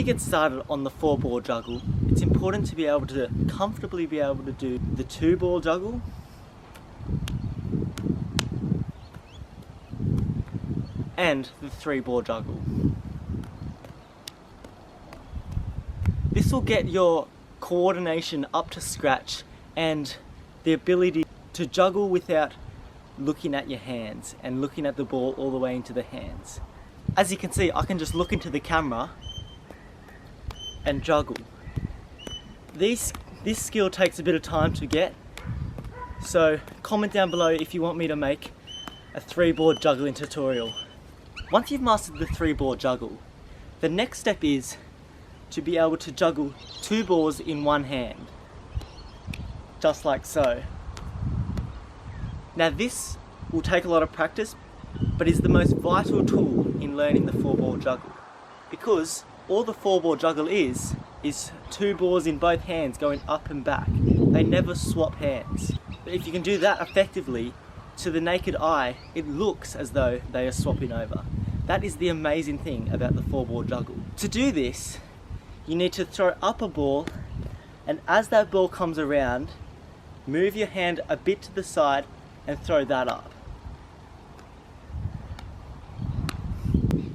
get started on the 4-ball juggle, it's important to be able to comfortably be able to do the 2-ball juggle, and the 3-ball juggle. This will get your coordination up to scratch and the ability to juggle without looking at your hands and looking at the ball all the way into the hands. As you can see, I can just look into the camera and juggle. This skill takes a bit of time to get, so comment down below if you want me to make a 3-ball juggling tutorial. Once you've mastered the 3-ball juggle, the next step is to be able to juggle 2 balls in one hand, just like so. Now this will take a lot of practice, but is the most vital tool in learning the 4-ball juggle, because all the 4-ball juggle is 2 balls in both hands going up and back. They never swap hands. But if you can do that effectively, to the naked eye, it looks as though they are swapping over. That is the amazing thing about the 4-ball juggle. To do this, you need to throw up a ball, and as that ball comes around, move your hand a bit to the side and throw that up.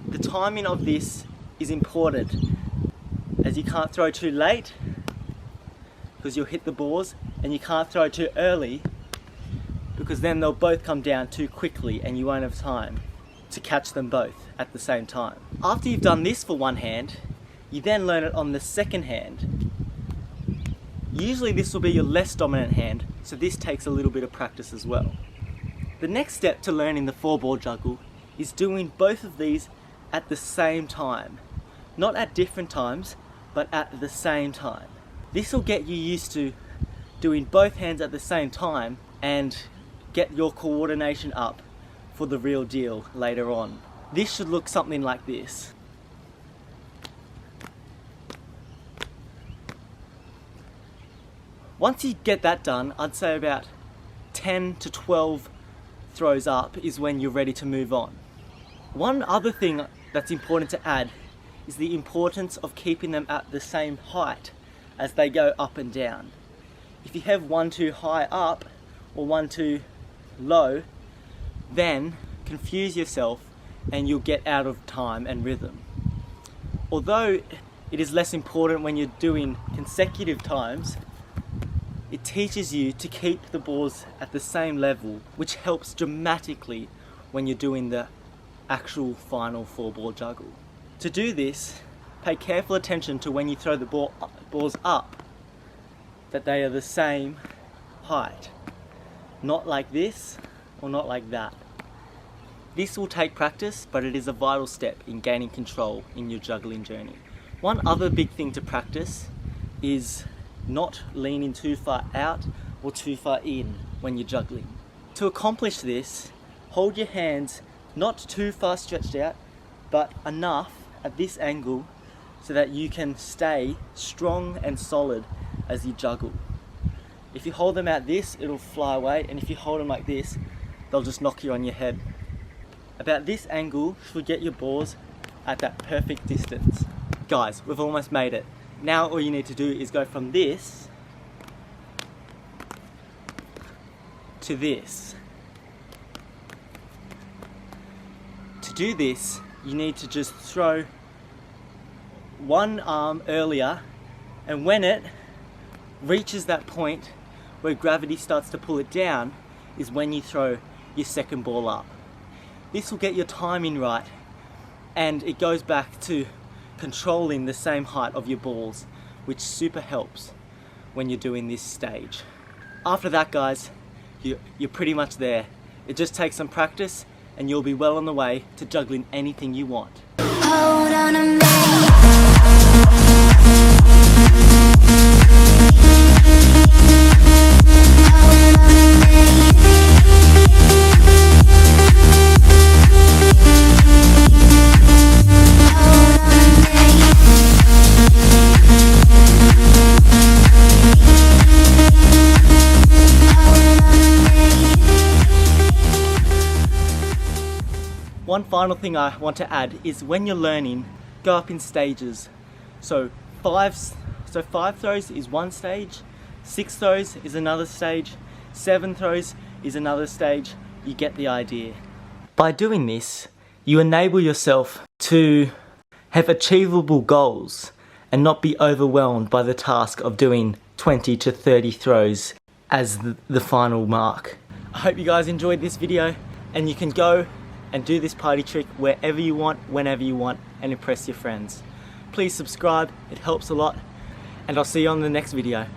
The timing of this is important, as you can't throw too late because you'll hit the balls, and you can't throw too early because then they'll both come down too quickly and you won't have time to catch them both at the same time. After you've done this for one hand, you then learn it on the second hand. Usually this will be your less dominant hand, so this takes a little bit of practice as well. The next step to learning the 4-ball juggle is doing both of these at the same time. Not at different times, but at the same time. This will get you used to doing both hands at the same time and get your coordination up for the real deal later on. This should look something like this. Once you get that done, I'd say about 10 to 12 throws up is when you're ready to move on. One other thing that's important to add is the importance of keeping them at the same height as they go up and down. If you have one too high up or one too low, then confuse yourself and you'll get out of time and rhythm. Although it is less important when you're doing consecutive times, it teaches you to keep the balls at the same level, which helps dramatically when you're doing the actual final 4-ball juggle. To do this, pay careful attention to when you throw the balls up, that they are the same height. Not like this or not like that. This will take practice, but it is a vital step in gaining control in your juggling journey. One other big thing to practice is not leaning too far out or too far in when you're juggling. To accomplish this, hold your hands not too far stretched out, but enough at this angle so that you can stay strong and solid as you juggle. If you hold them out this, it'll fly away, and if you hold them like this, they'll just knock you on your head. About this angle should get your balls at that perfect distance. Guys, we've almost made it. Now all you need to do is go from this to this. To do this, you need to just throw one arm earlier, and when it reaches that point where gravity starts to pull it down is when you throw your second ball up. This will get your timing right, and it goes back to controlling the same height of your balls, which super helps when you're doing this stage. After that, guys, you're pretty much there. It just takes some practice and you'll be well on the way to juggling anything you want. Hold on a minute. One final thing I want to add is when you're learning, go up in stages. So five throws is one stage, 6 throws is another stage, 7 throws is another stage. You get the idea. By doing this, you enable yourself to have achievable goals and not be overwhelmed by the task of doing 20 to 30 throws as the final mark. I hope you guys enjoyed this video, and you can go and do this party trick wherever you want, whenever you want, and impress your friends. Please subscribe, it helps a lot, and I'll see you on the next video.